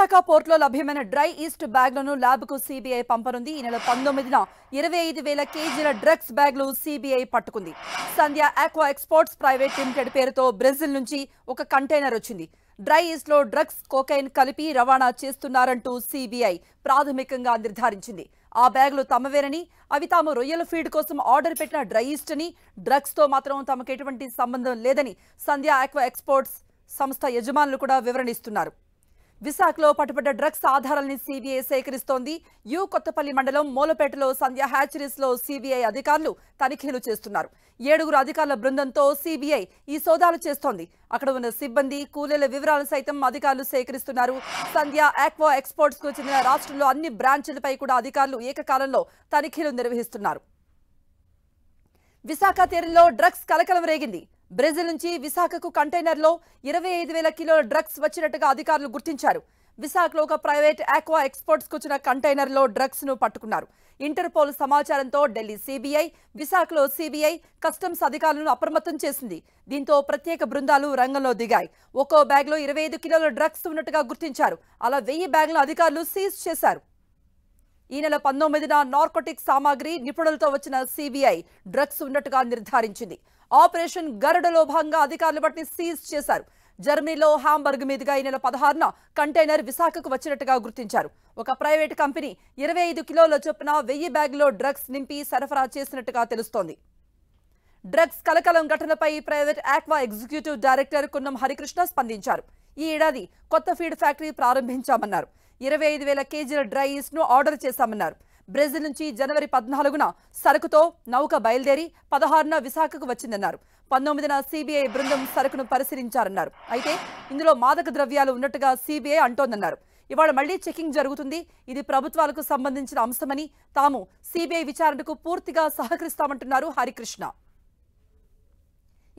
విశాఖ పోర్టులో లభ్యమైన dry east బ్యాగ్లను ల్యాబ్కు CBI పంపనుంది. ఈ నెల 19న 25,000 కేజీల డ్రగ్స్ బ్యాగ్లు సీబీఐ పట్టుకుంది. సంధ్య ఆక్వా ఎక్స్పోర్ట్స్ ప్రైవేట్ లిమిటెడ్ పేరుతో బ్రెజిల్ నుంచి ఒక కంటైనర్ వచ్చింది. డ్రై ఈస్ట్ లో డ్రగ్స్ కోకైన్ కలిపి రవాణా చేస్తున్నారంటూ సీబీఐ ప్రాథమికంగా నిర్ధారించింది. ఆ బ్యాగులు తమవేనని, అవి తాము రొయ్యల ఫీడ్ కోసం ఆర్డర్ పెట్టిన డ్రై ఈస్ట్ అని, డ్రగ్స్ తో మాత్రం తమకు ఎటువంటి సంబంధం లేదని సంధ్య ఆక్వా ఎక్స్పోర్ట్స్ సంస్థ యజమానులు కూడా వివరణిస్తున్నారు. విశాఖలో పట్టుబడ్డ డ్రగ్స్ ఆధారాలని సీబీఐ సేకరిస్తోంది. కొత్తపల్లి మండలం మూలపేటలో సంధ్య హ్యాచరీస్ లో సీబీఐ అధికారులు తనిఖీలు చేస్తున్నారు. 7 అధికారుల బృందంతో సీబీఐ ఈ సోదాలు చేస్తోంది. అక్కడ ఉన్న సిబ్బంది, కూలీల వివరాలు సైతం అధికారులు సేకరిస్తున్నారు. సంధ్య ఆక్వా ఎక్స్పోర్ట్స్ కు చెందిన రాష్ట్రంలో అన్ని బ్రాంచ్లపై కూడా అధికారులు ఏకకాలంలో తనిఖీలు నిర్వహిస్తున్నారు. విశాఖ తీరంలో డ్రగ్స్ కలకలం రేగింది. బ్రెజిల్ నుంచి విశాఖకు కంటైనర్లో 25,000 కిలోల డ్రగ్స్ వచ్చినట్టుగా అధికారులు గుర్తించారు. విశాఖలో ఒక ప్రైవేట్ ఆక్వా ఎక్స్పోర్ట్స్ కు వచ్చిన కంటైనర్లో డ్రగ్స్ ను పట్టుకున్నారు. ఇంటర్పోల్ సమాచారంతో ఢిల్లీ సీబీఐ, విశాఖలో సీబీఐ, కస్టమ్స్ అధికారులను అప్రమత్తం చేసింది. దీంతో ప్రత్యేక బృందాలు రంగంలో దిగాయి. ఒక్కో బ్యాగ్లో 25 కిలోల డ్రగ్స్ ఉన్నట్టుగా గుర్తించారు. అలా 1000 బ్యాగులను అధికారులు సీజ్ చేశారు. ఈ నెల 19న నార్కోటిక్ సామాగ్రి నిపుణులతో వచ్చిన సీబీఐ డ్రగ్స్ ఉన్నట్టుగా నిర్ధారించింది. ఆపరేషన్ గరుడలో భాగంగా అధికారులు వాటిని సీజ్ చేశారు. జర్మనీలో హాంబర్గ్ మీదుగా ఈ నెల 16న కంటైనర్ విశాఖకు వచ్చినట్టుగా గుర్తించారు. ఒక ప్రైవేట్ కంపెనీ 25 కిలోల చొప్పున 1000 బ్యాగులో డ్రగ్స్ నింపి సరఫరా చేసినట్టుగా తెలుస్తోంది. డ్రగ్స్ కలకలం ఘటనపై private aqua executive director Kunnam Harikrishna స్పందించారు. ఈ ఏడాది కొత్త ఫీడ్ ఫ్యాక్టరీ ప్రారంభించామన్నారు. 25,000 కేజీల డ్రై ఈస్ట్ ను ఆర్డర్ చేశామన్నారు. బ్రెజిల్ నుంచి జనవరి 14న సరుకుతో నౌక బయలుదేరి 16న విశాఖకు వచ్చిందన్నారు. 19న సీబీఐ బృందం సరుకును పరిశీలించారన్నారు. అయితే ఇందులో మాదక ద్రవ్యాలు ఉన్నట్టుగా సీబీఐ అంటోందన్నారు. ఇవాళ మళ్లీ చెకింగ్ జరుగుతుంది. ఇది ప్రభుత్వాలకు సంబంధించిన అంశమని, తాము సీబీఐ విచారణకు పూర్తిగా సహకరిస్తామంటున్నారు హరికృష్ణ.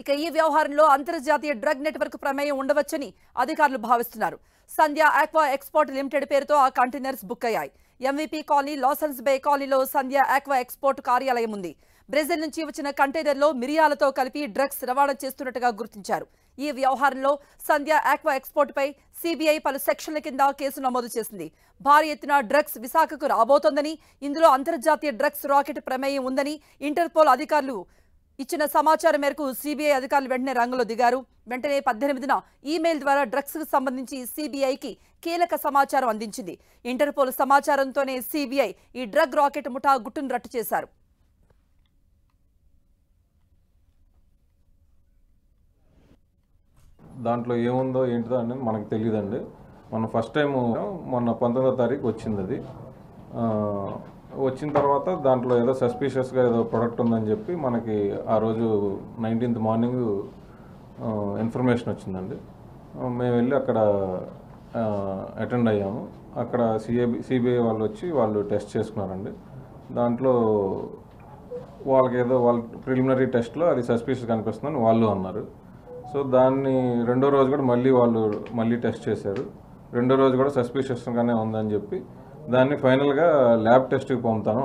ఇక ఈ వ్యవహారంలో అంతర్జాతీయ డ్రగ్ నెట్వర్క్ ప్రమేయం ఉండవచ్చని అధికారులు భావిస్తున్నారు. సంధ్య ఆక్వా ఎక్స్పోర్ట్ లిమిటెడ్ పేరుతో ఆ కంటైనర్స్ బుక్ అయ్యాయి. ఎంవీపీ కాలనీ, లాసన్స్ బే కాలనీలో సంధ్య ఆక్వా ఎక్స్పోర్ట్ కార్యాలయం ఉంది. బ్రెజిల్ నుంచి వచ్చిన కంటైనర్లో మిరియాలతో కలిపి డ్రగ్స్ రవాణా చేస్తున్నట్టుగా గుర్తించారు. ఈ వ్యవహారంలో సంధ్య ఆక్వా ఎక్స్పోర్ట్ పై సీబీఐ పలు సెక్షన్ల కింద కేసు నమోదు చేసింది. భారీ ఎత్తున డ్రగ్స్ విశాఖకు రాబోతోందని, ఇందులో అంతర్జాతీయ డ్రగ్స్ రాకెట్ ప్రమేయం ఉందని ఇంటర్పోల్ అధికారులు ఇచ్చిన సమాచారం మేరకు సీబీఐ అధికారులు వెంటనే రంగంలో దిగారు. వెంటనే 18న ఈమెయిల్ ద్వారా డ్రగ్స్ కు సంబంధించి సీబీఐకి కీలక సమాచారం అందించింది. ఇంటర్పోల్ సమాచారంతోనే సీబీఐ ఈ డ్రగ్ రాకెట్ ముఠా గుట్టును రట్టు చేశారు. దాంట్లో ఏముందో ఏంటిదో అనేది మనకు తెలియదండి. మనం ఫస్ట్ టైం మొన్న 19వ తారీఖు వచ్చింది. అది వచ్చిన తర్వాత దాంట్లో ఏదో సస్పీషియస్గా ఏదో ప్రొడక్ట్ ఉందని చెప్పి మనకి ఆ రోజు 19th మార్నింగ్ ఇన్ఫర్మేషన్ వచ్చిందండి. మేము వెళ్ళి అక్కడ అటెండ్ అయ్యాము. అక్కడ సిబిఐ వాళ్ళు వచ్చి వాళ్ళు టెస్ట్ చేసుకున్నారండి. దాంట్లో వాళ్ళకి ఏదో వాళ్ళ ప్రిలిమినరీ టెస్ట్లో అది సస్పీషియస్ కనిపిస్తుందని వాళ్ళు అన్నారు. సో దాన్ని రెండో రోజు కూడా మళ్ళీ టెస్ట్ చేశారు. రెండో రోజు కూడా సస్పీషియస్గానే ఉందని చెప్పి దాన్ని ఫైనల్గా ల్యాబ్ టెస్ట్కి పంపుతాను.